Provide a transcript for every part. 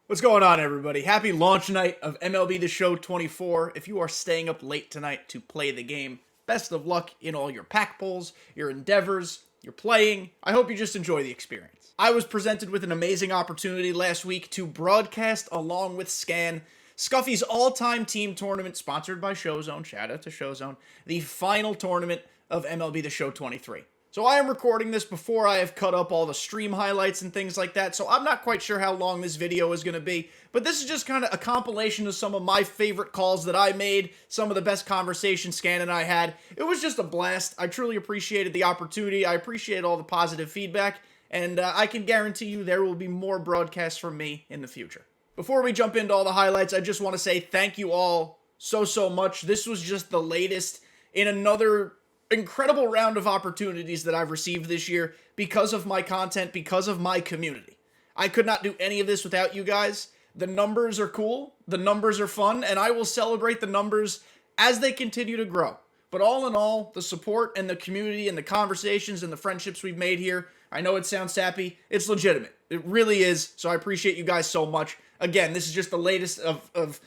What's going on, everybody? Happy launch night of MLB The Show 24. If you are staying up late tonight to play the game, best of luck in all your pack pulls, your endeavors, your playing. I hope you just enjoy the experience. I was presented with an amazing opportunity last week to broadcast along with Scan Scuffy's all-time team tournament sponsored by Showzone. Shout out to Showzone. The final tournament of MLB The Show 23. So I am recording this before I have cut up all the stream highlights and things like that, so I'm not quite sure how long this video is going to be, but this is just kind of a compilation of some of my favorite calls that I made, some of the best conversations Scan and I had. It was just a blast. I truly appreciated the opportunity. I appreciate all the positive feedback, and I can guarantee you there will be more broadcasts from me in the future. Before we jump into all the highlights, I just want to say thank you all so much. This was just the latest in another incredible round of opportunities that I've received this year because of my content, because of my community. I could not do any of this without you guys. The numbers are cool, the numbers are fun, and I will celebrate the numbers as they continue to grow. But all in all, the support and the community and the conversations and the friendships we've made here, I know it sounds sappy, it's legitimate. It really is, so I appreciate you guys so much. Again, this is just the latest of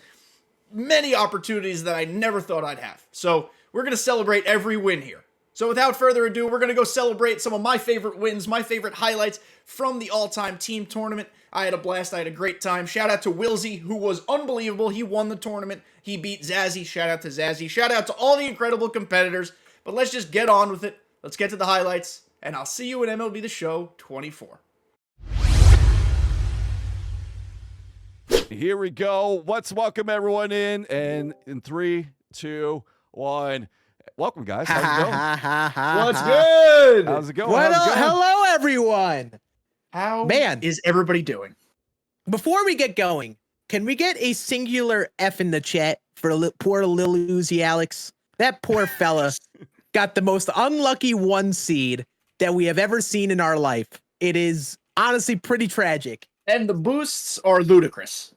many opportunities that I never thought I'd have. So we're going to celebrate every win here. So without further ado, we're going to go celebrate some of my favorite wins, my favorite highlights from the all-time team tournament. I had a blast. I had a great time. Shout out to Wilsey, who was unbelievable. He won the tournament. He beat Zazzy. Shout out to Zazzy. Shout out to all the incredible competitors. But let's just get on with it. Let's get to the highlights, and I'll see you in MLB The Show 24. Here we go. Let's welcome everyone in. And in 3, 2, 1. Welcome, guys. How's it going? What's good? How's it going? Hello, everyone. How Man. is everybody doing? Before we get going, can we get a singular F in the chat for poor little Uzi Alex? That poor fella got the most unlucky 1 seed that we have ever seen in our life. It is honestly pretty tragic. And the boosts are ludicrous.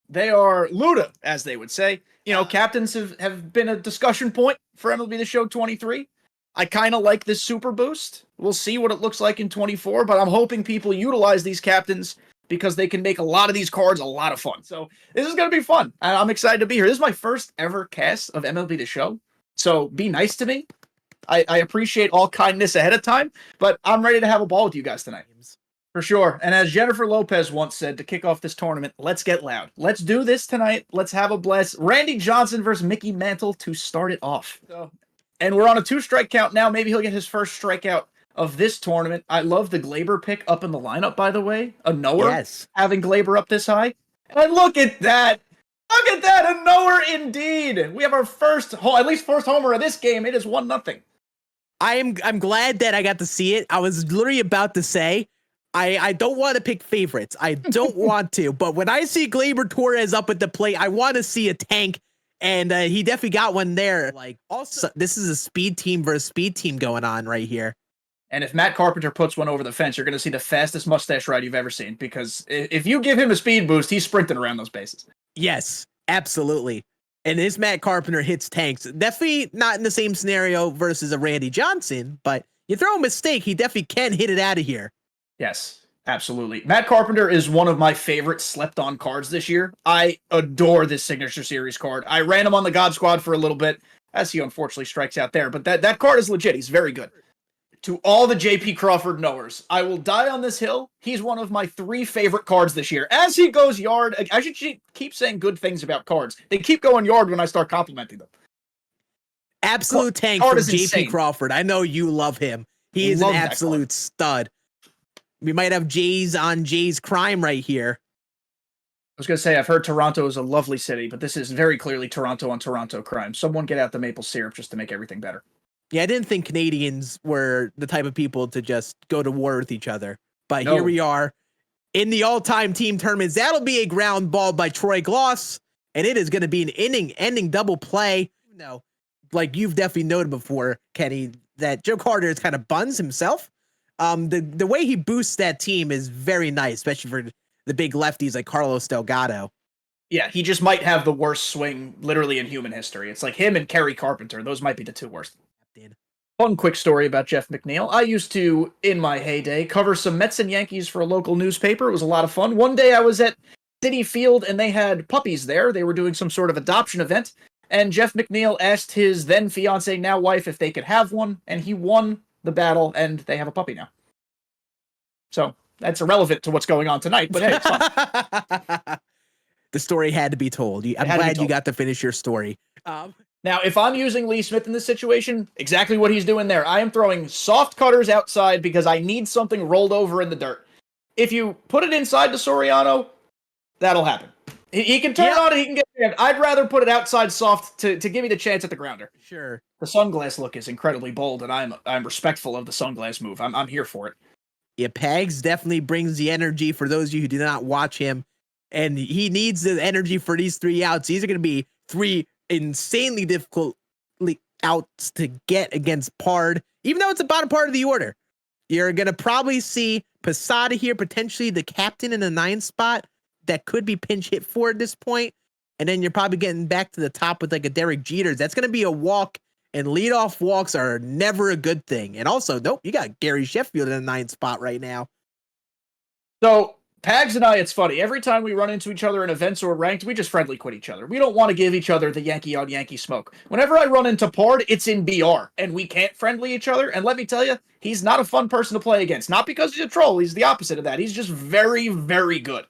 They are Luda, as they would say. You know, captains have been a discussion point for MLB The Show 23. I kind of like this super boost. We'll see what it looks like in 24, but I'm hoping people utilize these captains because they can make a lot of these cards a lot of fun. So this is going to be fun. I'm excited to be here. This is my first ever cast of MLB The Show, so be nice to me. I appreciate all kindness ahead of time, but I'm ready to have a ball with you guys tonight. For sure. And as Jennifer Lopez once said to kick off this tournament, let's get loud. Let's do this tonight. Let's have a blast. Randy Johnson versus Mickey Mantle to start it off. And we're on a 2-strike count now. Maybe he'll get his first strikeout of this tournament. I love the Glaber pick up in the lineup, by the way. A knower. Yes. Having Glaber up this high. And look at that. Look at that. A knower indeed. We have our first homer of this game. It is 1-0. I'm glad that I got to see it. I was literally about to say, I don't want to pick favorites. I don't want to. But when I see Gleyber Torres up at the plate, I want to see a tank. And he definitely got one there. Like, also, this is a speed team versus speed team going on right here. And if Matt Carpenter puts one over the fence, you're going to see the fastest mustache ride you've ever seen. Because if you give him a speed boost, he's sprinting around those bases. Yes, absolutely. And this Matt Carpenter hits tanks. Definitely not in the same scenario versus a Randy Johnson. But you throw a mistake, he definitely can hit it out of here. Yes, absolutely. Matt Carpenter is one of my favorite slept-on cards this year. I adore this Signature Series card. I ran him on the God Squad for a little bit, as he unfortunately strikes out there, but that card is legit. He's very good. To all the J.P. Crawford knowers, I will die on this hill. He's one of my 3 favorite cards this year. As he goes yard, I should keep saying good things about cards. They keep going yard when I start complimenting them. Absolute tank from J.P. Crawford. I know you love him. He is an absolute stud. We might have Jays on Jays crime right here. I was going to say, I've heard Toronto is a lovely city, but this is very clearly Toronto on Toronto crime. Someone get out the maple syrup just to make everything better. Yeah, I didn't think Canadians were the type of people to just go to war with each other. But Here we are in the all-time team tournaments. That'll be a ground ball by Troy Gloss, and it is going to be an inning-ending double play. No, like you've definitely noted before, Kenny, that Joe Carter is kind of buns himself. The way he boosts that team is very nice, especially for the big lefties like Carlos Delgado. Yeah, he just might have the worst swing literally in human history. It's like him and Kerry Carpenter. Those might be the 2 worst. One quick story about Jeff McNeil. I used to, in my heyday, cover some Mets and Yankees for a local newspaper. It was a lot of fun. One day I was at City Field, and they had puppies there. They were doing some sort of adoption event, and Jeff McNeil asked his then fiance, now wife, if they could have one, and he won the battle, and they have a puppy now. So that's irrelevant to what's going on tonight, but hey, it's fun. The story had to be told. I'm glad you got to finish your story. Now, if I'm using Lee Smith in this situation, exactly what he's doing there. I am throwing soft cutters outside because I need something rolled over in the dirt. If you put it inside to Soriano, that'll happen. He can turn on it, he can get it. I'd rather put it outside soft to give me the chance at the grounder. Sure. The sunglass look is incredibly bold, and I'm respectful of the sunglass move. I'm here for it. Yeah, Pags definitely brings the energy for those of you who do not watch him. And he needs the energy for these 3 outs. These are going to be 3 insanely difficult outs to get against Pard, even though it's the bottom part of the order. You're going to probably see Posada here, potentially the captain in the 9 spot that could be pinch hit for at this point. And then you're probably getting back to the top with like a Derek Jeter. That's going to be a walk, and leadoff walks are never a good thing. And also, nope, you got Gary Sheffield in the 9 spot right now. So Pags and I, it's funny. Every time we run into each other in events or ranked, we just friendly quit each other. We don't want to give each other the Yankee on Yankee smoke. Whenever I run into Pard, it's in BR, and we can't friendly each other. And let me tell you, he's not a fun person to play against. Not because he's a troll. He's the opposite of that. He's just very, very good.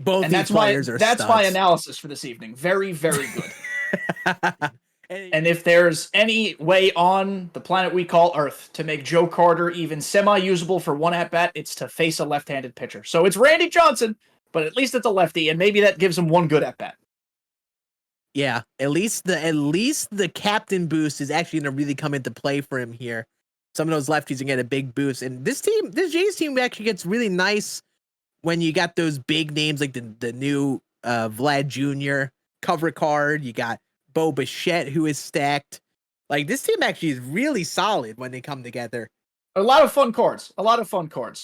Both and these players are that's studs. my analysis for this evening. Very, very good. And if there's any way on the planet we call Earth to make Joe Carter even semi-usable for 1 at-bat, it's to face a left-handed pitcher. So it's Randy Johnson, but at least it's a lefty, and maybe that gives him 1 good at-bat. Yeah, at least the captain boost is actually going to really come into play for him here. Some of those lefties are getting a big boost. And this Jays team actually gets really nice when you got those big names like the new Vlad Jr. cover card. You got Bo Bichette, who is stacked. Like, this team actually is really solid when they come together. A lot of fun cards.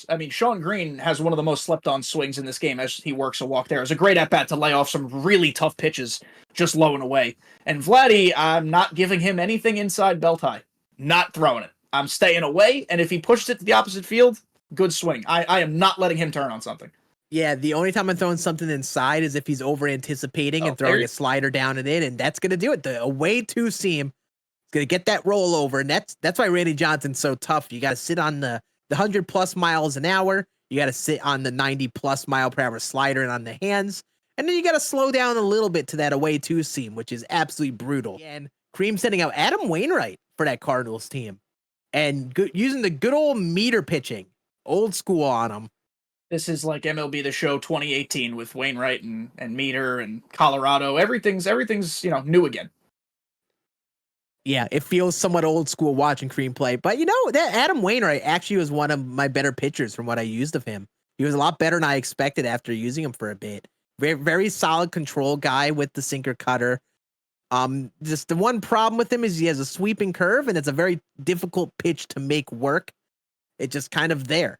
I mean, Sean Green has one of the most slept-on swings in this game as he works a walk there. It's a great at-bat to lay off some really tough pitches just low and away. And Vladdy, I'm not giving him anything inside belt high. Not throwing it. I'm staying away, and if he pushes it to the opposite field, good swing. I am not letting him turn on something. Yeah, the only time I'm throwing something inside is if he's over-anticipating and throwing a slider down and in, and that's going to do it. The away 2 seam is going to get that rollover, and that's why Randy Johnson's so tough. You got to sit on the 100-plus miles an hour. You got to sit on the 90-plus mile per hour slider and on the hands, and then you got to slow down a little bit to that away 2 seam, which is absolutely brutal. And Cream sending out Adam Wainwright for that Cardinals team, and using the good old meter pitching, old school on him. This is like MLB The Show 2018 with Wainwright and Meter and Colorado. Everything's new again. Yeah, it feels somewhat old school watching Cream play. But that Adam Wainwright actually was one of my better pitchers from what I used of him. He was a lot better than I expected after using him for a bit. Very, very solid control guy with the sinker cutter. Just the one problem with him is he has a sweeping curve, and it's a very difficult pitch to make work. It's just kind of there.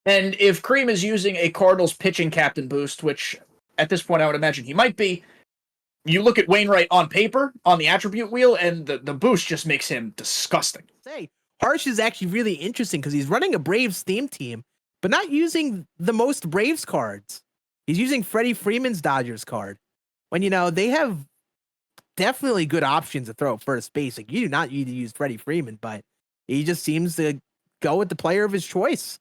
And if Cream is using a Cardinals pitching captain boost, which at this point I would imagine he might be, you look at Wainwright on paper, on the attribute wheel, and the boost just makes him disgusting. Harsh is actually really interesting because he's running a Braves theme team, but not using the most Braves cards. He's using Freddie Freeman's Dodgers card. When, they have definitely good options to throw at first base. Like, you do not need to use Freddie Freeman, but he just seems to go with the player of his choice.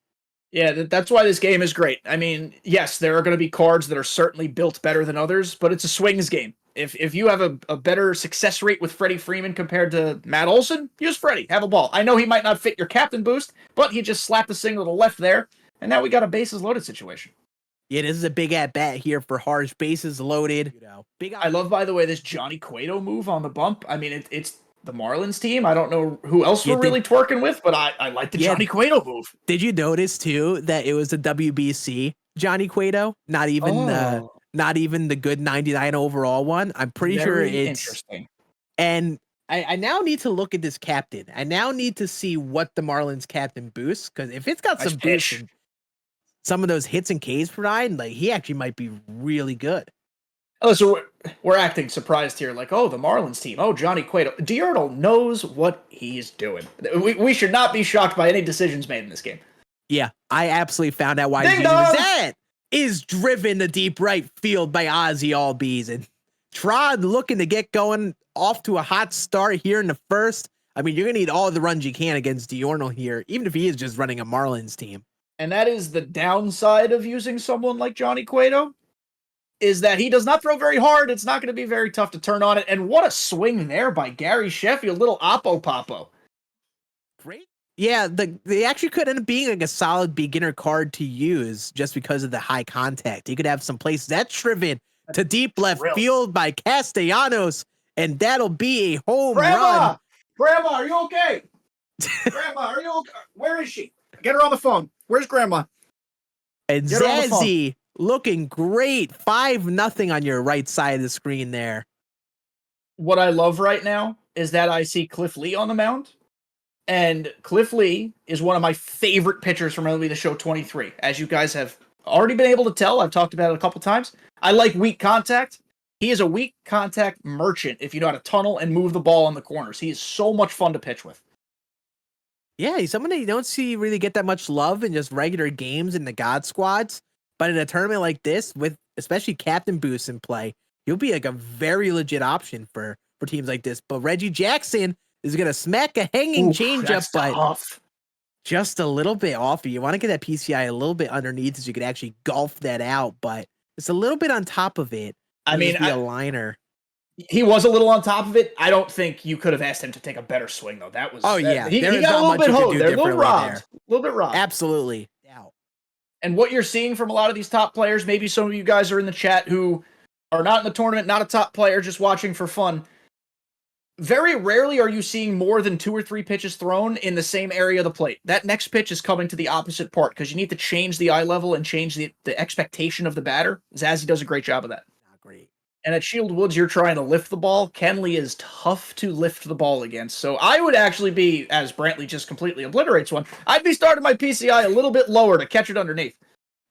Yeah, that's why this game is great. I mean, yes, there are going to be cards that are certainly built better than others, but it's a swings game. If you have a better success rate with Freddie Freeman compared to Matt Olson, use Freddie. Have a ball. I know he might not fit your captain boost, but he just slapped a single to the left there, and now we got a bases loaded situation. Yeah, this is a big at-bat here for Harsh. Bases loaded. I love, by the way, this Johnny Cueto move on the bump. I mean, it's the Marlins team. I don't know who else we're really twerking with, but I like the Johnny Cueto move. Did you notice too that it was the WBC Johnny Cueto, not even the good 99 overall one? I'm pretty sure it's interesting. And I now need to look at this captain. I now need to see what the Marlins captain boosts, because if it's got some boost and some of those hits and Ks provide, like, he actually might be really good. Oh, so we're acting surprised here, like, oh, the Marlins team, oh, Johnny Cueto. Diurno knows what he's doing. We should not be shocked by any decisions made in this game. Yeah, I absolutely found out why he's using that. is driven to deep right field by Ozzy Albies. And Trod looking to get going off to a hot start here in the first. I mean, you're going to need all the runs you can against Diorno here, even if he is just running a Marlins team. And that is the downside of using someone like Johnny Cueto, is that he does not throw very hard. It's not going to be very tough to turn on it. And what a swing there by Gary Sheffield, little Oppo Popo. Great. Yeah, they actually could end up being like a solid beginner card to use just because of the high contact. You could have some places that's driven to deep left field by Castellanos, and that'll be a home run. Grandma, are you okay? Grandma, are you okay? Where is she? Get her on the phone. Where's Grandma? And Zazzy looking great. 5-0 on your right side of the screen there. What I love right now is that I see Cliff Lee on the mound. And Cliff Lee is one of my favorite pitchers from MLB The Show 23. As you guys have already been able to tell, I've talked about it a couple times. I like weak contact. He is a weak contact merchant if you know how to tunnel and move the ball in the corners. He is so much fun to pitch with. Yeah, he's someone that you don't see really get that much love in just regular games in the God squads. But in a tournament like this, with especially captain boosts in play, he'll be like a very legit option for teams like this. But Reggie Jackson is going to smack a hanging changeup, but tough. Just a little bit off. You want to get that PCI a little bit underneath so you could actually golf that out, but it's a little bit on top of it. I mean, a liner. He was a little on top of it. I don't think you could have asked him to take a better swing, though. That was he got a little bit hosed there, a little robbed. A little bit robbed. Absolutely. And what you're seeing from a lot of these top players, maybe some of you guys are in the chat who are not in the tournament, not a top player, just watching for fun. Very rarely are you seeing more than 2 or 3 pitches thrown in the same area of the plate. That next pitch is coming to the opposite part because you need to change the eye level and change the expectation of the batter. Zazzy does a great job of that. Not great. And at Shield Woods, you're trying to lift the ball. Kenley is tough to lift the ball against. So I would actually be, as Brantley just completely obliterates one, I'd be starting my PCI a little bit lower to catch it underneath.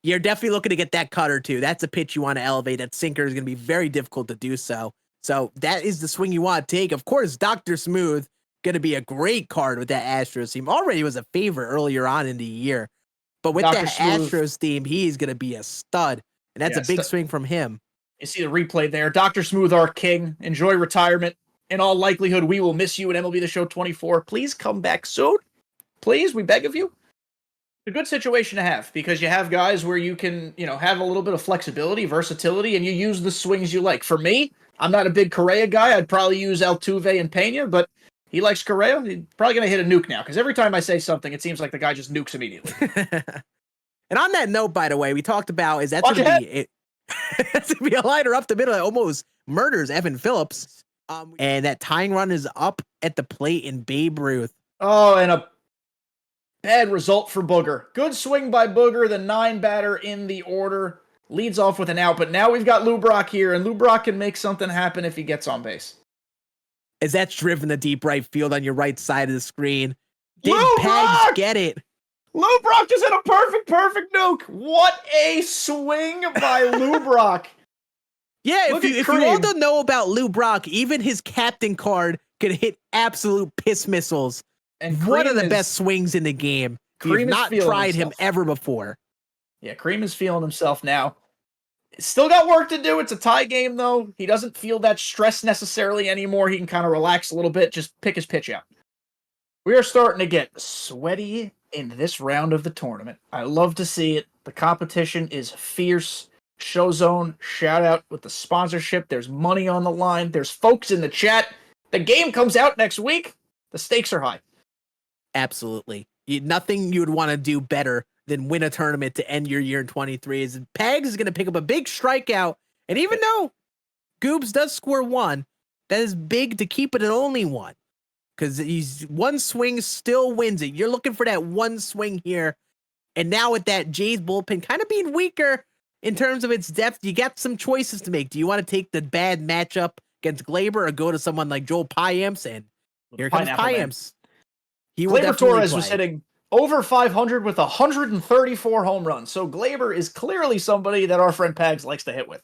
You're definitely looking to get that cutter too. That's a pitch you want to elevate. That sinker is going to be very difficult to do so. So that is the swing you want to take. Of course, Dr. Smooth going to be a great card with that Astros team. Already was a favorite earlier on in the year. But with Dr. that Smooth, Astros team, he's going to be a stud. And that's a big swing from him. You see the replay there. Dr. Smooth, our king. Enjoy retirement. In all likelihood, we will miss you at MLB The Show 24. Please come back soon. Please, we beg of you. A good situation to have because you have guys where you can, have a little bit of flexibility, versatility, and you use the swings you like. For me, I'm not a big Correa guy. I'd probably use Altuve and Pena, but he likes Correa. He's probably going to hit a nuke now because every time I say something, it seems like the guy just nukes immediately. And on that note, by the way, we talked about is that's going to be it. That's going to be a liner up the middle that almost murders Evan Phillips. And that tying run is up at the plate in Babe Ruth. Oh, and a bad result for Booger. Good swing by Booger, the 9 batter in the order. Leads off with an out, but now we've got Lou Brock here, and Lou Brock can make something happen if he gets on base. As that's driven to deep right field on your right side of the screen. Did Pegs get it? Lou Brock just hit a perfect nuke. What a swing by Lou Brock. Yeah, if you all don't know about Lou Brock, even his captain card can hit absolute piss missiles. And one of the best swings in the game. You've not tried him ever before. Yeah, Cream is feeling himself now. Still got work to do. It's a tie game, though. He doesn't feel that stress necessarily anymore. He can kind of relax a little bit, just pick his pitch out. We are starting to get sweaty in this round of the tournament. I love to see it. The competition is fierce. Showzone, shout out with the sponsorship. There's money on the line. There's folks in the chat. The game comes out next week. The stakes are high. Absolutely. Nothing you would want to do better than win a tournament to end your year in 23. Is Pags is going to pick up a big strikeout. And even though Goobs does score 1, that is big to keep it at only 1. Because he's one swing still wins it. You're looking for that one swing here. And now with that Jays bullpen kind of being weaker in terms of its depth, you got some choices to make. Do you want to take the bad matchup against Glaber or go to someone like Joel Payamps? And here comes Payamps. Glaber Torres was hitting over 500 with 134 home runs. So Glaber is clearly somebody that our friend Pags likes to hit with.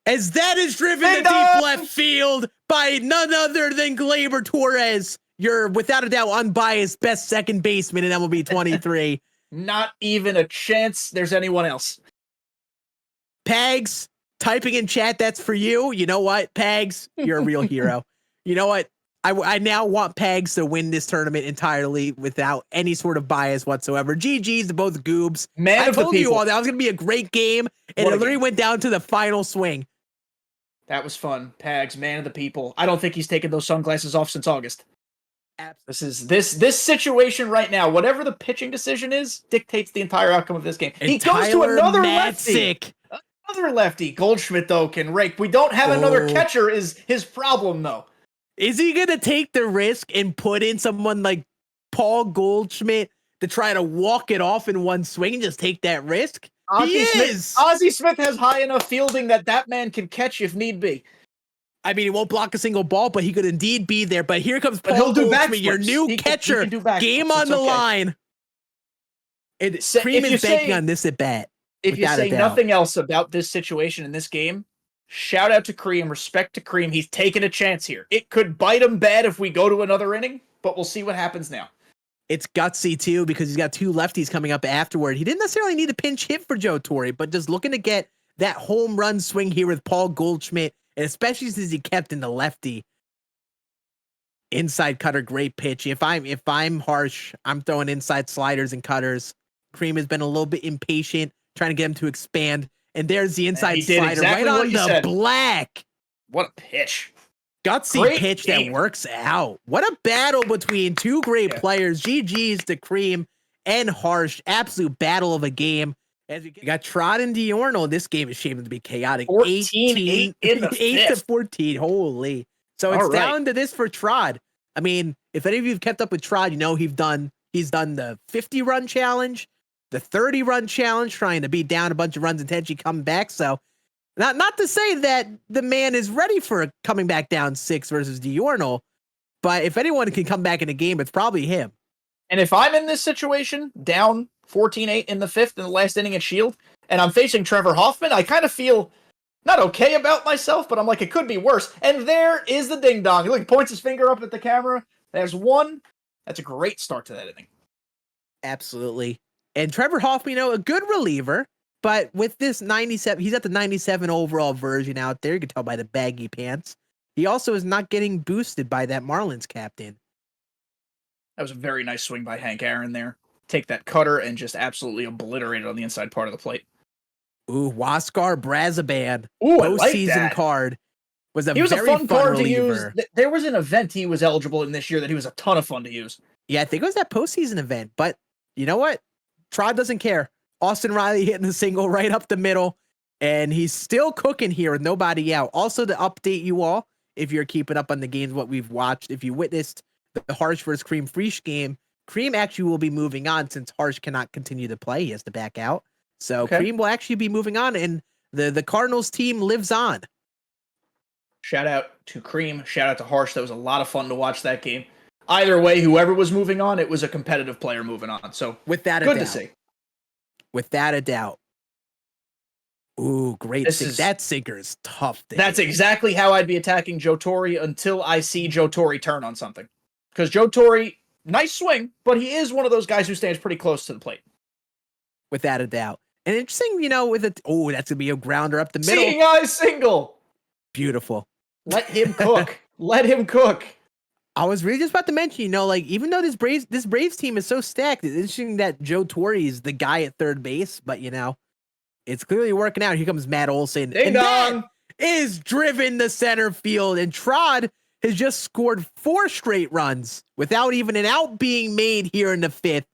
As that is driven to deep left field by none other than Glaber Torres, your without a doubt unbiased best second baseman in MLB 23. Not even a chance there's anyone else. Pags, typing in chat, that's for you. You know what, Pags? You're a real hero. You know what? I now want Pags to win this tournament entirely without any sort of bias whatsoever. GG's to both goobs. Man I of the told you people. all that was going to be a great game, and What it a literally game. went down to the final swing. That was fun. Pags, man of the people. I don't think he's taken those sunglasses off since August. This situation right now, whatever the pitching decision is, dictates the entire outcome of this game. And He goes to Tyler another Matzik. lefty. Another lefty. Goldschmidt, though, can rake. We don't have another catcher is his problem, though. Is he going to take the risk and put in someone like Paul Goldschmidt to try to walk it off in one swing and just take that risk? Ozzie Smith has high enough fielding that man can catch if need be. I mean, he won't block a single ball, but he could indeed be there. But here comes Paul Goldschmidt, your new catcher. Game on the line. Cream is banking on this at bat. If you say nothing else about this situation in this game, shout out to Cream, respect to Cream. He's taking a chance here. It could bite him bad if we go to another inning, but we'll see what happens now. It's gutsy, too, because he's got two lefties coming up afterward. He didn't necessarily need a pinch hit for Joe Torre, but just looking to get that home run swing here with Paul Goldschmidt, and especially since he kept in the lefty. Inside cutter, great pitch. If I'm harsh, I'm throwing inside sliders and cutters. Cream has been a little bit impatient, trying to get him to expand. And there's the inside slider right on the black. What a pitch. Gutsy pitch that works out. What a battle between two great players. GG's to Cream and Harsh. Absolute battle of a game. As we got Trod and Diorno, this game is shaping to be chaotic. 14-8 in the 8 to 14. Holy. So it's down to this for Trod. I mean, if any of you have kept up with Trod, you know he's done the 50-run challenge, the 30-run challenge, trying to beat down a bunch of runs and potentially come back. So not to say that the man is ready for coming back down 6 versus Diorno, but if anyone can come back in a game, it's probably him. And if I'm in this situation, down 14-8 in the 5th in the last inning at Shield, and I'm facing Trevor Hoffman, I kind of feel not okay about myself, but I'm like, it could be worse. And there is the ding-dong. He points his finger up at the camera. There's one. That's a great start to that inning. Absolutely. And Trevor Hoffman, a good reliever, but with this 97, he's at the 97 overall version out there. You can tell by the baggy pants. He also is not getting boosted by that Marlins captain. That was a very nice swing by Hank Aaron there. Take that cutter and just absolutely obliterate it on the inside part of the plate. Ooh, Huascar Brazaban. Ooh, I like postseason that. Card. He was a fun card reliever. to use. There was an event he was eligible in this year that he was a ton of fun to use. Yeah, I think it was that postseason event. But you know what? Trod doesn't care. Austin Riley hitting the single right up the middle. And he's still cooking here with nobody out. Also, to update you all, if you're keeping up on the games, what we've watched, if you witnessed the Harsh versus Cream Freesh game, Cream actually will be moving on since Harsh cannot continue to play. He has to back out. So Cream will actually be moving on, and the Cardinals team lives on. Shout out to Cream. Shout out to Harsh. That was a lot of fun to watch that game. Either way, whoever was moving on, it was a competitive player moving on. So with that, good to see. Without a doubt. Ooh, great. That sinker is tough. That's exactly how I'd be attacking Joe Torre until I see Joe Torre turn on something. Because Joe Torre, nice swing, but he is one of those guys who stands pretty close to the plate. Without a doubt. And interesting, with it. Oh, that's going to be a grounder up the middle. Seeing eye single. Beautiful. Let him cook. Let him cook. I was really just about to mention, even though this Braves team is so stacked, it's interesting that Joe Torre is the guy at third base, but it's clearly working out. Here comes Matt Olson. Ding dong. Is driven to center field, and Trod has just scored 4 straight runs without even an out being made here in the 5th.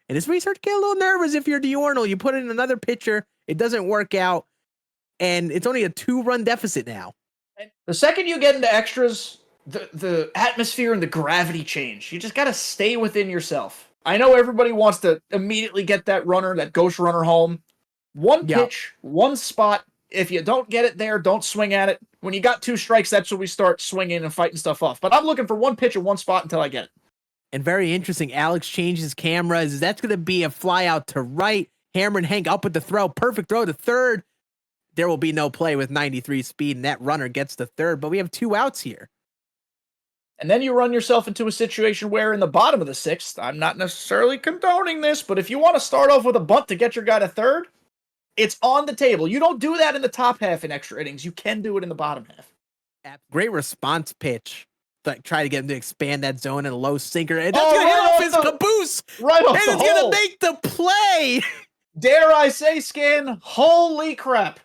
And it's where you start to get a little nervous if you're Diorno. You put in another pitcher, it doesn't work out, and it's only a 2-run deficit now. The second you get into extras, the atmosphere and the gravity change. You just got to stay within yourself. I know everybody wants to immediately get that ghost runner home. One pitch, one spot. If you don't get it there, don't swing at it. When you got 2 strikes, that's when we start swinging and fighting stuff off. But I'm looking for one pitch and one spot until I get it. And very interesting, Alex changes cameras. That's going to be a fly out to right. Hammer and Hank up with the throw. Perfect throw to third. There will be no play with 93 speed, and that runner gets to third. But we have 2 outs here. And then you run yourself into a situation where in the bottom of the 6th, I'm not necessarily condoning this, but if you want to start off with a bunt to get your guy to third, it's on the table. You don't do that in the top half in extra innings. You can do it in the bottom half. Great response pitch. Like, try to get him to expand that zone in a low sinker. And that's going to right hit off his caboose. Right off and the it's going to make the play. Dare I say, Skin? Holy crap.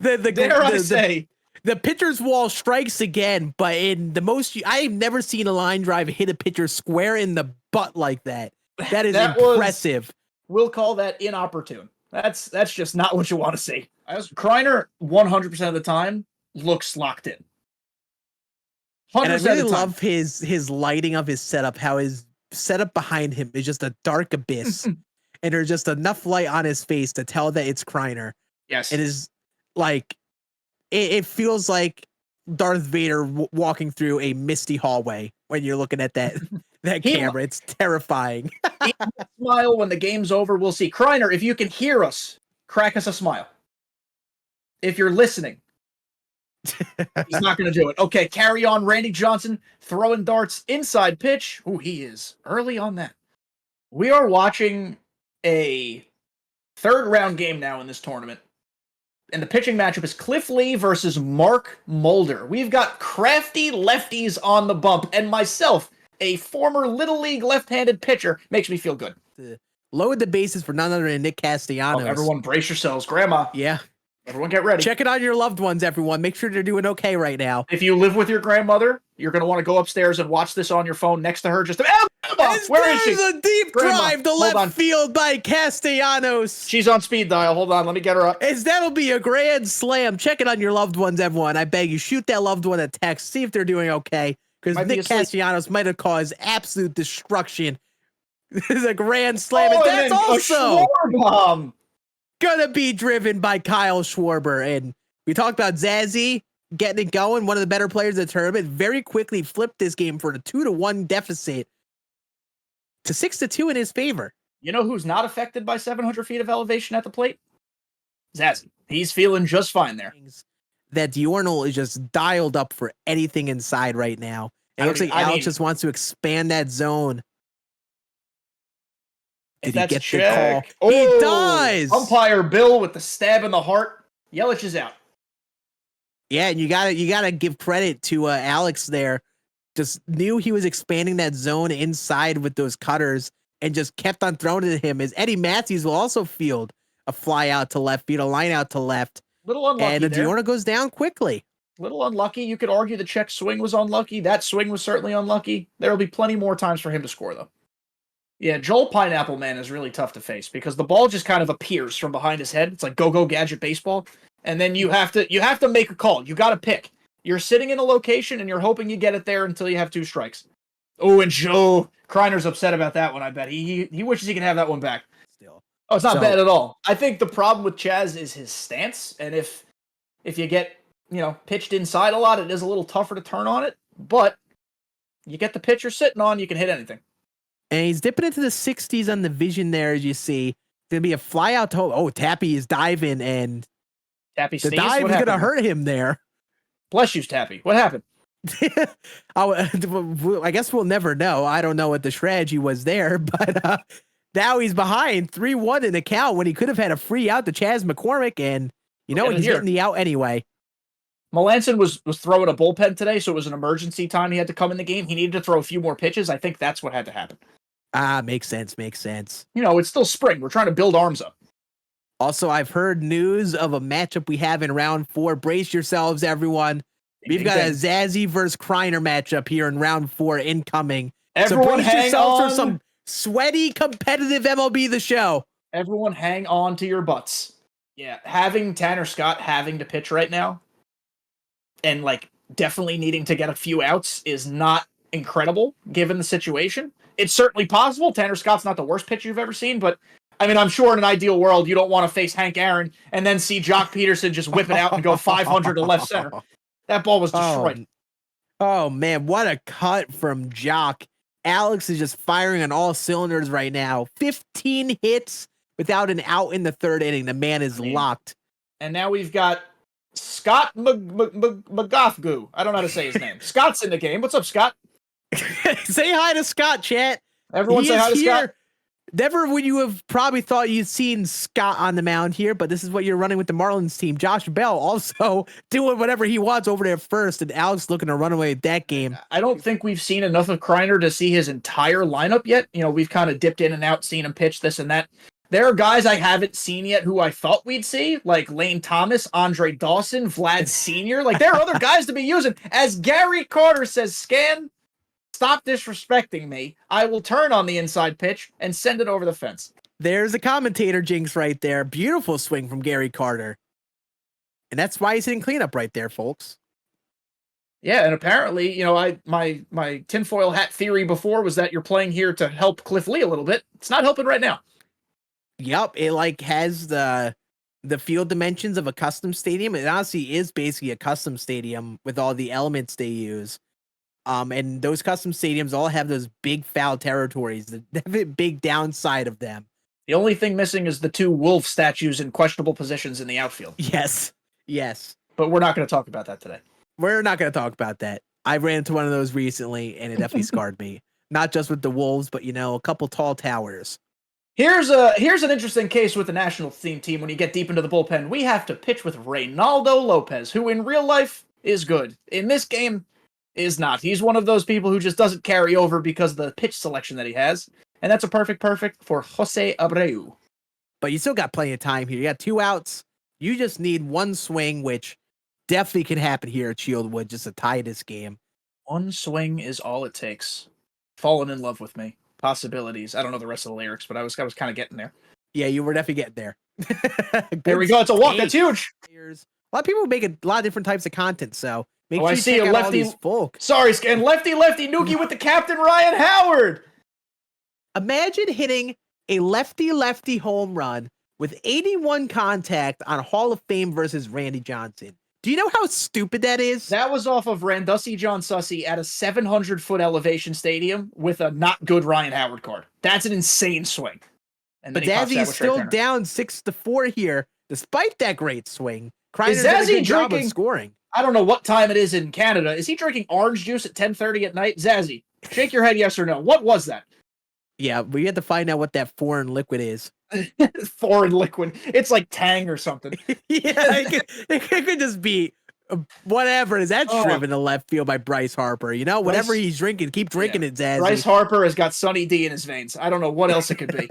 Dare I say? The pitcher's wall strikes again, but in the most, I've never seen a line drive hit a pitcher square in the butt like that. That is impressive. We'll call that inopportune. That's just not what you want to see. Kreiner, 100% of the time, looks locked in. 100% and I really love his lighting of his setup, how his setup behind him is just a dark abyss. And there's just enough light on his face to tell that it's Kreiner. Yes. It is like, it feels like Darth Vader walking through a misty hallway when you're looking at that camera. It's terrifying. Smile when the game's over. We'll see. Kreiner, if you can hear us, crack us a smile. If you're listening, he's not going to do it. Okay, carry on. Randy Johnson throwing darts, inside pitch. Ooh, he is early on that. We are watching a third round game now in this tournament. And the pitching matchup is Cliff Lee versus Mark Mulder. We've got crafty lefties on the bump, and myself, a former Little League left-handed pitcher, makes me feel good. Load the bases for none other than Nick Castellanos. Oh, everyone brace yourselves. Grandma. Yeah. Everyone get ready. Check it on your loved ones, everyone. Make sure they're doing okay right now. If you live with your grandmother, you're going to want to go upstairs and watch this on your phone next to her. Just where is she? A deep drive to left field by Castellanos. She's on speed dial. Hold on. Let me get her up. That'll be a grand slam. Check it on your loved ones, everyone. I beg you, shoot that loved one a text. See if they're doing okay. Because Nick Castellanos might have caused absolute destruction. This is a grand slam. And that's also gonna be driven by Kyle Schwarber. And we talked about Zazzy getting it going, one of the better players of the tournament. Very quickly flipped this game for a 2-1 deficit to 6-2 in his favor. You know who's not affected by 700 feet of elevation at the plate? Zazzy. He's feeling just fine there. That Diurnal is just dialed up for anything inside right now. It looks like Alex just wants to expand that zone. Did he get the call? Oh, he does! Umpire Bill with the stab in the heart. Yelich is out. Yeah, and you gotta give credit to Alex there. Just knew he was expanding that zone inside with those cutters and just kept on throwing it to him. As Eddie Matthews will also field a fly out to left field, a line out to left. Little unlucky and Diurnal goes down quickly. Little unlucky. You could argue the check swing was unlucky. That swing was certainly unlucky. There will be plenty more times for him to score, though. Yeah, Joel Pineapple Man is really tough to face because the ball just kind of appears from behind his head. It's like go-go gadget baseball. And then you have to make a call. You got to pick. You're sitting in a location and you're hoping you get it there until you have 2 strikes. Oh, and Joe Kreiner's upset about that one, I bet. He wishes he could have that one back. Still. Oh, it's not bad at all. I think the problem with Chaz is his stance. And if you get, pitched inside a lot, it is a little tougher to turn on it. But you get the pitcher sitting on, you can hit anything. And he's dipping into the 60s on the vision there, as you see. Going to be a fly out to home. Oh, Tappy is diving, and Tappy the dive is going to hurt him there. Bless you, Tappy. What happened? I guess we'll never know. I don't know what the strategy was there, but now he's behind 3-1 in the count when he could have had a free out to Chaz McCormick, and he's getting the out anyway. Melanson was throwing a bullpen today, so it was an emergency time. He had to come in the game. He needed to throw a few more pitches. I think that's what had to happen. Makes sense. It's still spring. We're trying to build arms up. Also, I've heard news of a matchup we have in round 4. Brace yourselves, everyone. We've got a Zazzy versus Kreiner matchup here in round 4 incoming. Everyone so brace yourselves for some sweaty, competitive MLB The Show. Everyone hang on to your butts. Yeah, having Tanner Scott having to pitch right now and definitely needing to get a few outs is not incredible given the situation. It's certainly possible. Tanner Scott's not the worst pitcher you've ever seen, but I'm sure in an ideal world, you don't want to face Hank Aaron and then see Jock Peterson just whip it out and go 500 to left center. That ball was destroyed. Oh, man, what a cut from Jock. Alex is just firing on all cylinders right now. 15 hits without an out in the 3rd inning. The man is locked. And now we've got Scott McGothgoo. I don't know how to say his name. Scott's in the game. What's up, Scott? Say hi to Scott, chat. Everyone say hi to Scott. Never would you have probably thought you'd seen Scott on the mound here, but this is what you're running with the Marlins team. Josh Bell also doing whatever he wants over there first, and Alex looking to run away with that game. I don't think we've seen enough of Kreiner to see his entire lineup yet. You know, we've kind of dipped in and out, seen him pitch this and that. There are guys I haven't seen yet who I thought we'd see, like Lane Thomas, Andre Dawson, Vlad Sr. Like, there are other guys to be using. As Gary Carter says, Scan, stop disrespecting me. I will turn on the inside pitch and send it over the fence. There's a commentator jinx right there. Beautiful swing from Gary Carter. And that's why he's hitting cleanup right there, folks. Yeah, and apparently, you know, my tinfoil hat theory before was that you're playing here to help Cliff Lee a little bit. It's not helping right now. Yep, it like has the field dimensions of a custom stadium. It honestly is basically a custom stadium with all the elements they use. And those custom stadiums all have those big foul territories, the big downside of them. The only thing missing is the two wolf statues in questionable positions in the outfield. Yes. But we're not going to talk about that today. We're not going to talk about that. I ran into one of those recently, and it definitely scarred me. Not just with the wolves, but, you know, a couple tall towers. Here's an interesting case with the national team when you get deep into the bullpen. We have to pitch with Reynaldo Lopez, who in real life is good. In this game, is not. He's one of those people who just doesn't carry over because of the pitch selection that he has. And that's a perfect for Jose Abreu. But you still got plenty of time here. You got 2 outs. You just need one swing, which definitely can happen here at Shieldwood, just to tie this game. One swing is all it takes. Fallen in love with me. Possibilities. I don't know the rest of the lyrics, but I was kind of getting there. Yeah, you were definitely getting there. There we go. It's a walk. That's huge. A lot of people make a lot of different types of content, so make sure I you see check a out all lefty. these folk. Sorry, and lefty Nuki with the captain Ryan Howard. Imagine hitting a lefty home run with 81 contact on Hall of Fame versus Randy Johnson. Do you know how stupid that is? That was off of Randussi John Sussy at a 700-foot elevation stadium with a not good Ryan Howard card. That's an insane swing. And but Zazzy is still down 6-4 here, despite that great swing. Is Zazzy drinking? Scoring. I don't know what time it is in Canada. Is he drinking orange juice at 10:30 at night? Zazzy, shake your head yes or no. What was that? Yeah, we have to find out what that foreign liquid is. Foreign liquid. It's like Tang or something. Yeah, it could just be whatever it is. That's driven to left field by Bryce Harper. You know, whatever he's drinking, keep drinking it, Zazzy. Bryce Harper has got Sunny D in his veins. I don't know what else it could be.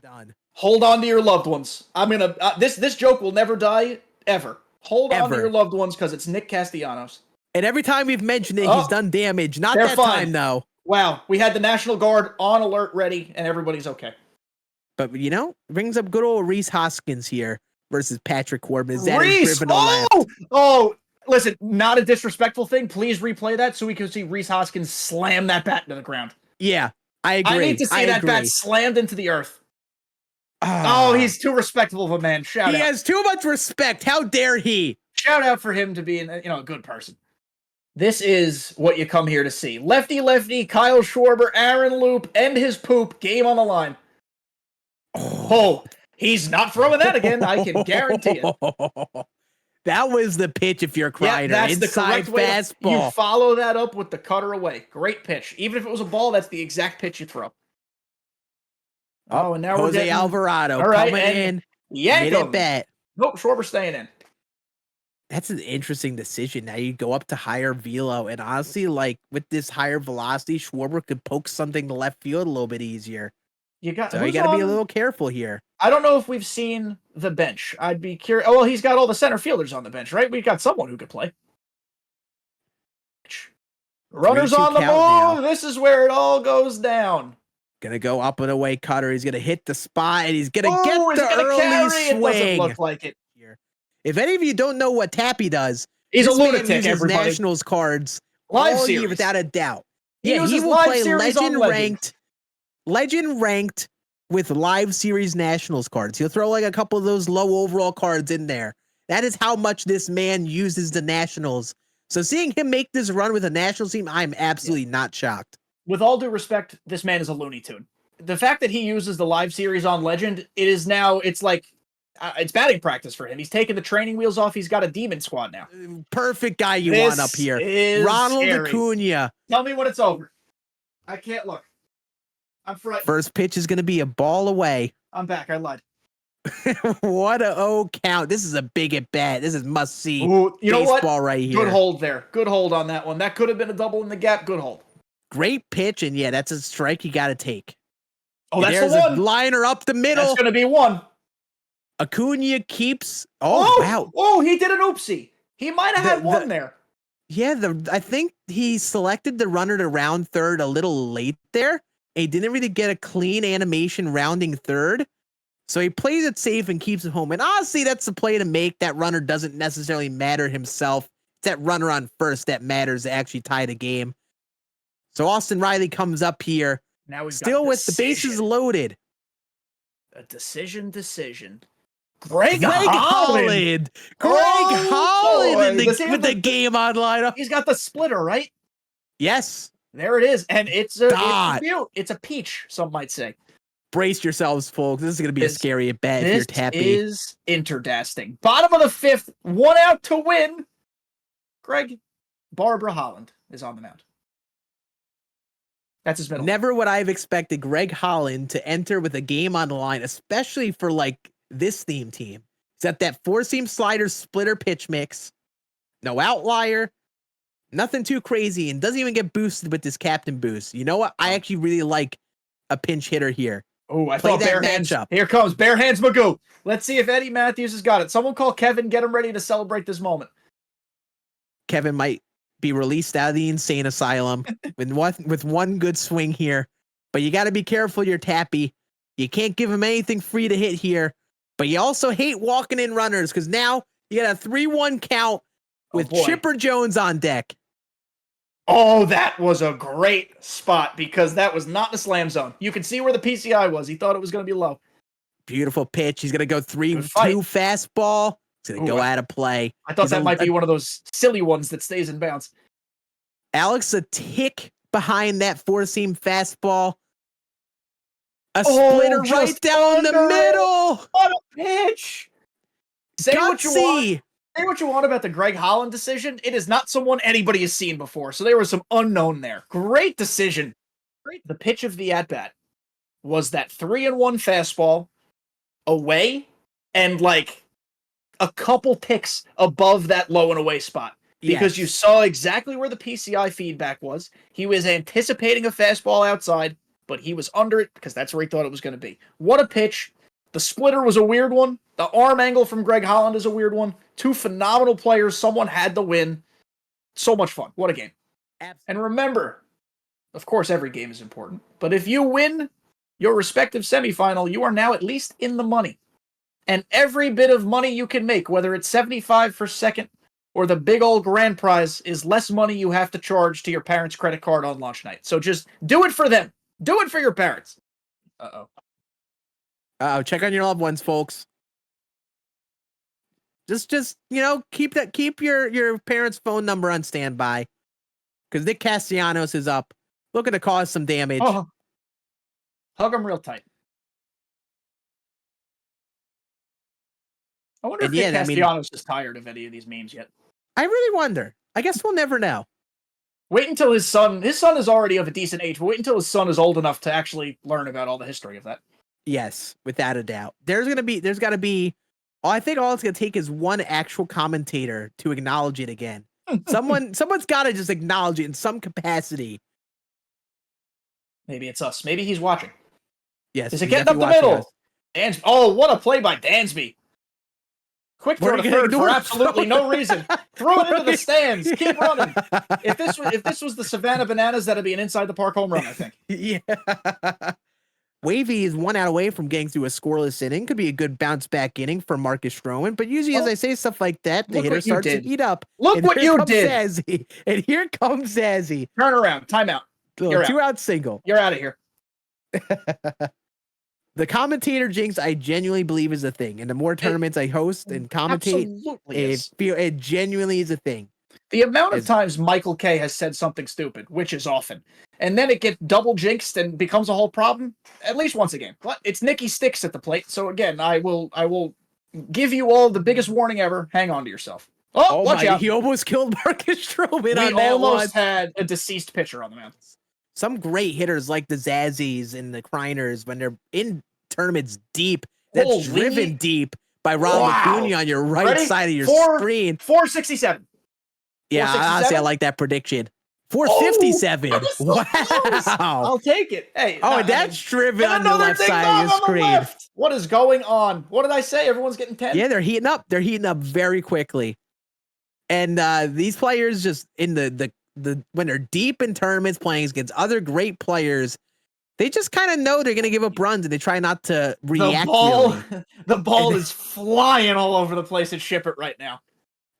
Done. Hold on to your loved ones. I'm gonna. This joke will never die ever. Hold on to your loved ones because it's Nick Castellanos. And every time we've mentioned it, he's done damage. Not that time though. Wow, we had the National Guard on alert, ready, and everybody's okay. But, you know, it brings up good old Reese Hoskins here versus Patrick Corbin. Reese! Oh, listen, not a disrespectful thing. Please replay that so we can see Reese Hoskins slam that bat into the ground. Yeah, I agree. I need to see that bat slammed into the earth. Oh, he's too respectable of a man. Shout out. He has too much respect. How dare he? Shout out for him to be a good person. This is what you come here to see. Lefty, Kyle Schwarber, Aaron Loop, and his poop. Game on the line. Oh, he's not throwing that again. I can guarantee it. That was the pitch if you're Kreiner. Yeah, that's inside the correct way. Fastball. You follow that up with the cutter away. Great pitch. Even if it was a ball, that's the exact pitch you throw. Oh, and now Jose we're getting Alvarado right, coming in. Yank him. Bet. Nope, Schwarber staying in. That's an interesting decision. Now you go up to higher velo, and honestly, like with this higher velocity, Schwarber could poke something to left field a little bit easier. You got to be a little careful here. I don't know if we've seen the bench. I'd be curious. Oh, well, he's got all the center fielders on the bench, right? We've got someone who could play. Runners on the move. Now. This is where it all goes down. Gonna go up and away cutter. He's gonna hit the spot, and he's gonna get the early swing. It doesn't look like it. If any of you don't know what Tappy does, he's a lunatic. Everybody. Nationals cards live series year without a doubt. He will play legend ranked with live series Nationals cards. He'll throw like a couple of those low overall cards in there. That is how much this man uses the Nationals. So seeing him make this run with a Nationals team, I'm absolutely not shocked. With all due respect, this man is a Looney Tune. The fact that he uses the live series on Legend, it's like it's batting practice for him. He's taking the training wheels off. He's got a demon squad now. Perfect guy you want up here. Ronald scary. Acuna. Tell me when it's over. I can't look. I'm frightened. First pitch is going to be a ball away. I'm back. I lied. What a count. This is a big at bat. This is must see. Ooh, you know what? Baseball right here. Good hold there. Good hold on that one. That could have been a double in the gap. Good hold. Great pitch, and yeah, that's a strike you got to take. Oh, that's There's the one. A liner up the middle. That's going to be one. Acuna keeps. Oh, wow. Oh, he did an oopsie. He might have had one there. Yeah, I think he selected the runner to round third a little late there. He didn't really get a clean animation rounding third. So he plays it safe and keeps it home. And honestly, that's the play to make. That runner doesn't necessarily matter himself. It's that runner on first that matters to actually tie the game. So Austin Riley comes up here. Now we've still got with the bases loaded. A decision. Greg Holland. Holland with the game online. He's got the splitter, right? Yes. There it is. And it's a peach, some might say. Brace yourselves, folks. This is going to be a scary at bat if you're tappy. This is interdasting. Bottom of the fifth, 1 out to win. Greg, Barbara Holland is on the mound. That's his middle. Never would I have expected Greg Holland to enter with a game on the line, especially for like this theme team. He's got that four-seam slider splitter pitch mix. No outlier. Nothing too crazy, and doesn't even get boosted with this captain boost. You know what? I actually really like a pinch hitter here. Oh, I thought bare hands. Here comes bare hands Magoo. Let's see if Eddie Matthews has got it. Someone call Kevin. Get him ready to celebrate this moment. Kevin might be released out of the insane asylum with one good swing here. But you got to be careful. You're tappy. You can't give him anything free to hit here. But you also hate walking in runners because now you got a 3-1 count with Chipper Jones on deck. Oh, that was a great spot because that was not in the slam zone. You can see where the PCI was. He thought it was going to be low. Beautiful pitch. He's going to go 3-2 fastball. He's going to go out of play. I thought that might be one of those silly ones that stays in bounds. Alex, a tick behind that four-seam fastball. A splitter right down the middle. What a pitch. Say what you want about the Greg Holland decision. It is not someone anybody has seen before. So there was some unknown there. Great decision. The pitch of the at-bat was that 3-1 fastball away and like a couple ticks above that low and away spot. Because you saw exactly where the PCI feedback was. He was anticipating a fastball outside, but he was under it because that's where he thought it was going to be. What a pitch. The splitter was a weird one. The arm angle from Greg Holland is a weird one. Two phenomenal players. Someone had to win. So much fun. What a game. Absolutely. And remember, of course, every game is important. But if you win your respective semifinal, you are now at least in the money. And every bit of money you can make, whether it's 75 for second or the big old grand prize, is less money you have to charge to your parents' credit card on launch night. So just do it for them. Do it for your parents. Uh-oh. Check on your loved ones, folks. Just keep your parents' phone number on standby. Because Nick Castellanos is up, looking to cause some damage. Oh. Hug him real tight. I wonder if Nick Castellanos is tired of any of these memes yet. I really wonder. I guess we'll never know. Wait until his son is already of a decent age, but wait until his son is old enough to actually learn about all the history of that. Yes, without a doubt. There's got to be, I think all it's going to take is one actual commentator to acknowledge it again. Someone's got to just acknowledge it in some capacity. Maybe it's us. Maybe he's watching. Yes. Is it getting up the middle? Oh, what a play by Dansby. Quick throw to third for absolutely no reason. Throw it into the stands. Keep running. If this was the Savannah Bananas, that'd be an inside the park home run, I think. Yeah. Wavy is 1 out away from getting through a scoreless inning. Could be a good bounce back inning for Marcus Stroman. But usually, as I say stuff like that, the hitter starts to heat up. Look what you did. Zazzy. And here comes Zazzy. Turn around. Timeout. You're 2-out single. You're out of here. The commentator jinx, I genuinely believe is a thing. And the more tournaments I host and commentate, it genuinely is a thing. The amount of times Michael K has said something stupid, which is often, and then it gets double jinxed and becomes a whole problem, at least once a game. But it's Nicky Sticks at the plate, so again, I will give you all the biggest warning ever. Hang on to yourself. Oh, watch out. He almost killed Marcus Stroman We on that almost one. had a deceased pitcher on the mound. Some great hitters like the Zazzies and the Kreiners, when they're in tournaments deep, that's driven deep by Ron Acuna on your right side of your screen. 467. Yeah, honestly, I like that prediction. 457. Wow. I'll take it. Hey. That's driven on the left side of your screen. What is going on? What did I say? Everyone's getting 10? Yeah, they're heating up. They're heating up very quickly. And these players just in the when they're deep in tournaments playing against other great players, they just kind of know they're going to give up runs and they try not to react. The ball is flying all over the place at Ship It right now.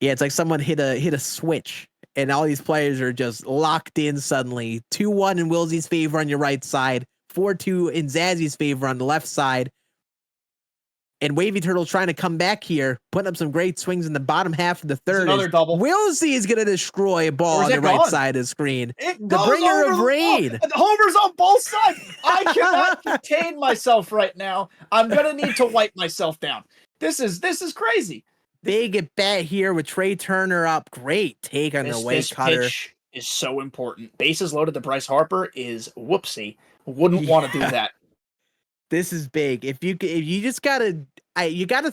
Yeah, it's like someone hit a switch and all these players are just locked in suddenly. 2-1 in Wilsey's favor on your right side, 4-2 in Zazzy's favor on the left side. And Wavy Turtle's trying to come back here, putting up some great swings in the bottom half of the third. Another double. Wilsey is going to destroy a ball on the right side of the screen. The bringer of rain. The homers on both sides. I cannot contain myself right now. I'm going to need to wipe myself down. This is crazy. Big at bat here with Trey Turner up. Great take on the way cutter. This pitch is so important. Bases loaded to Bryce Harper is whoopsie. Wouldn't want to do that. This is big. If you just gotta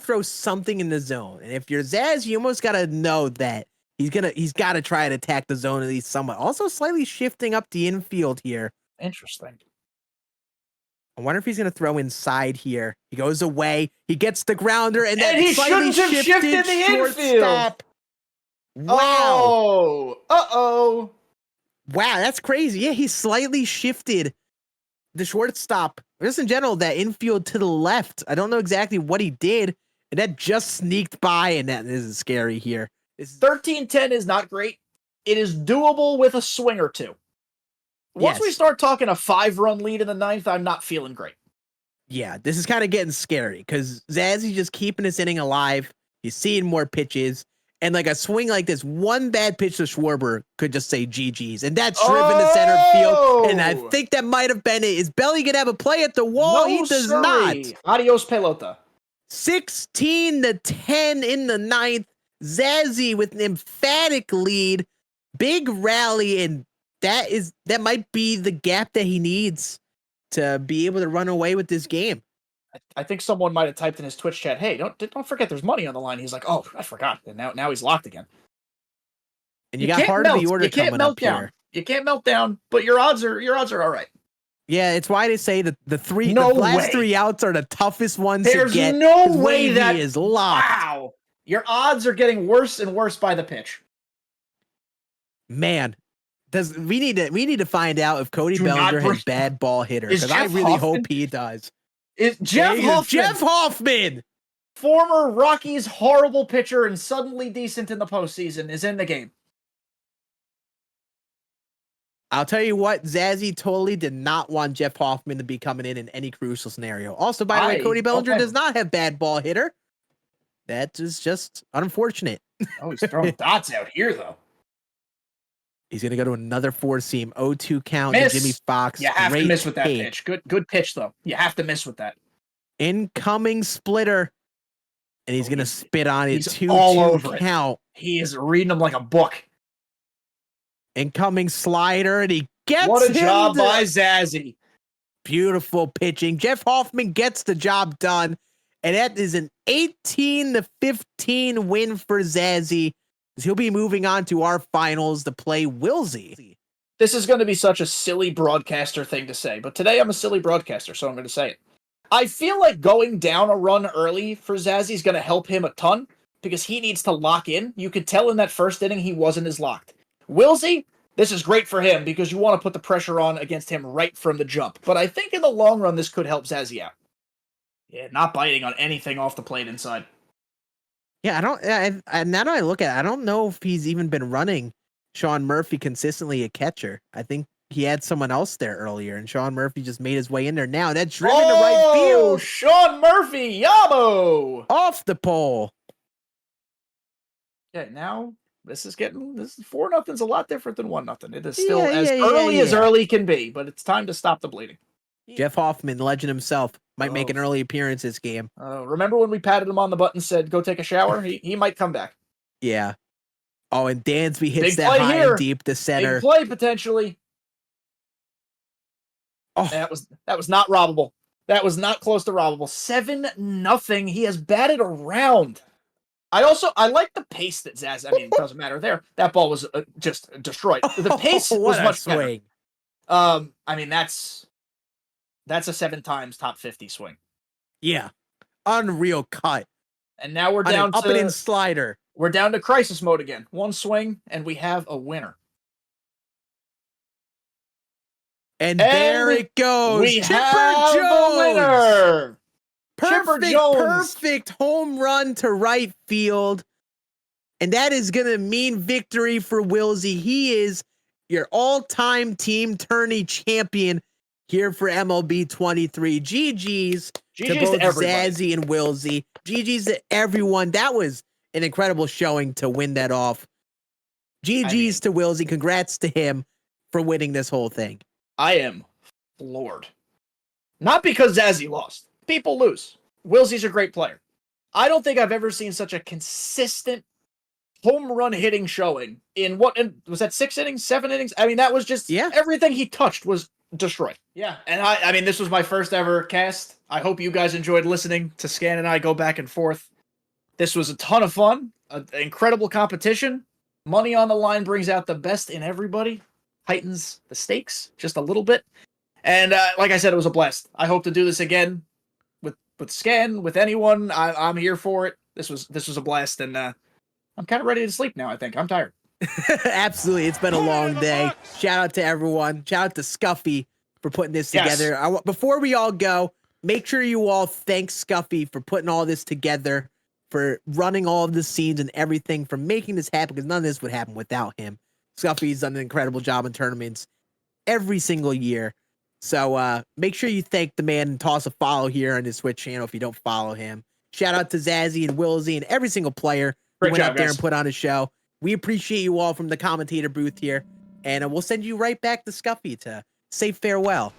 throw something in the zone, and if you're Zaz, you almost gotta know that he's gotta try and attack the zone at least somewhat. Also, slightly shifting up the infield here. Interesting. I wonder if he's gonna throw inside here. He goes away. He gets the grounder, and he shouldn't have shifted the infield. Wow. Uh-oh. Wow, that's crazy. Yeah, he slightly shifted the shortstop, just in general, that infield to the left. I don't know exactly what he did, and that just sneaked by, and that is scary here. 13-10 is not great. It is doable with a swing or two. Once we start talking a 5-run lead in the 9th, I'm not feeling great. Yeah, this is kind of getting scary, because Zazzy's just keeping this inning alive. He's seeing more pitches. And like a swing like this, one bad pitch to Schwarber could just say GG's. And that's driven to center field. And I think that might have been it. Is Belly going to have a play at the wall? No, he does not. Adios, pelota. 16-10 in the 9th. Zazzy with an emphatic lead. Big rally. And that might be the gap that he needs to be able to run away with this game. I think someone might have typed in his Twitch chat, "Hey, don't forget there's money on the line." He's like, "Oh, I forgot." And now he's locked again. And you got part of the order coming up here. You can't melt down, but your odds are all right. Yeah, it's why they say that the last 3 outs are the toughest ones to get. There's no way that is locked. Wow, your odds are getting worse and worse by the pitch. Man, we need to find out if Cody Bellinger has bad ball hitter, because I really hope he does. Is Jeff Hoffman, former Rockies horrible pitcher and suddenly decent in the postseason, is in the game. I'll tell you what, Zazzy totally did not want Jeff Hoffman to be coming in any crucial scenario. Also, by the way, Cody Bellinger does not have bad ball hitter. That is just unfortunate. Oh, he's throwing dots out here, though. He's going to go to another 4-seam 0-2 count to Jimmy Fox. You have to miss with that pitch. Good pitch, though. You have to miss with that. Incoming splitter. And he's going to spit on it. 2-2 count. He is reading them like a book. Incoming slider, and he gets What a job by Zazzy. Beautiful pitching. Jeff Hoffman gets the job done. And that is an 18-15 win for Zazzy. He'll be moving on to our finals to play Wilsey. This is going to be such a silly broadcaster thing to say, but today I'm a silly broadcaster, so I'm going to say it. I feel like going down a run early for Zazzy is going to help him a ton, because he needs to lock in. You could tell in that first inning he wasn't as locked. Wilsey, this is great for him, because you want to put the pressure on against him right from the jump. But I think in the long run, this could help Zazzy out. Yeah, not biting on anything off the plate inside. Yeah, now that I look at it, I don't know if he's even been running Sean Murphy consistently a catcher. I think he had someone else there earlier, and Sean Murphy just made his way in there now. That's driven to right field. Sean Murphy, Yabo! Off the pole. Yeah, now this is 4-0's a lot different than 1-0. It is still as early can be, but it's time to stop the bleeding. Jeff Hoffman, legend himself, might make an early appearance this game. Remember when we patted him on the butt and said, go take a shower? He might come back. Yeah. Oh, and Dansby hits Big that play high here. and deep to center. Big play potentially. Oh, that was not robbable. That was not close to robbable. 7-0. He has batted around. I like the pace that Zaz. I mean, it doesn't matter there. That ball was just destroyed. The pace was much swing. better. I mean, that's a 7 times top 50 swing. Yeah, unreal cut. And now we're down to up and in slider. We're down to crisis mode again. 1 swing, and we have a winner. And there it goes. We Chipper have Jones. the winner. Perfect home run to right field. And that is going to mean victory for Wilsey. He is your all-time team tourney champion here for MLB 23. GG's to both Zazzy and Wilsey. GG's to everyone. That was an incredible showing to win that off. GG's to Wilsey. Congrats to him for winning this whole thing. I am floored. Not because Zazzy lost. People lose. Wilsey's a great player. I don't think I've ever seen such a consistent home run hitting showing in was that 6 innings, 7 innings? I mean, that was just everything he touched was destroyed. Yeah. And I mean, this was my first ever cast. I hope you guys enjoyed listening to Scan and I go back and forth. This was a ton of fun, an incredible competition. Money on the line brings out the best in everybody, heightens the stakes just a little bit. And like I said, it was a blast. I hope to do this again with Scan, with anyone. I'm here for it. This was a blast, and I'm kind of ready to sleep now, I think. I'm tired. Absolutely. It's been a long day. Shout out to everyone. Shout out to Scuffy for putting this together. Before we all go, make sure you all thank Scuffy for putting all this together, for running all of the scenes and everything, for making this happen, because none of this would happen without him. Scuffy's done an incredible job in tournaments every single year. So make sure you thank the man and toss a follow here on his Twitch channel if you don't follow him. Shout out to Zazzy and Wilsey and every single player who went out there and put on a show. We appreciate you all from the commentator booth here, and we'll send you right back to Scuffy to say farewell.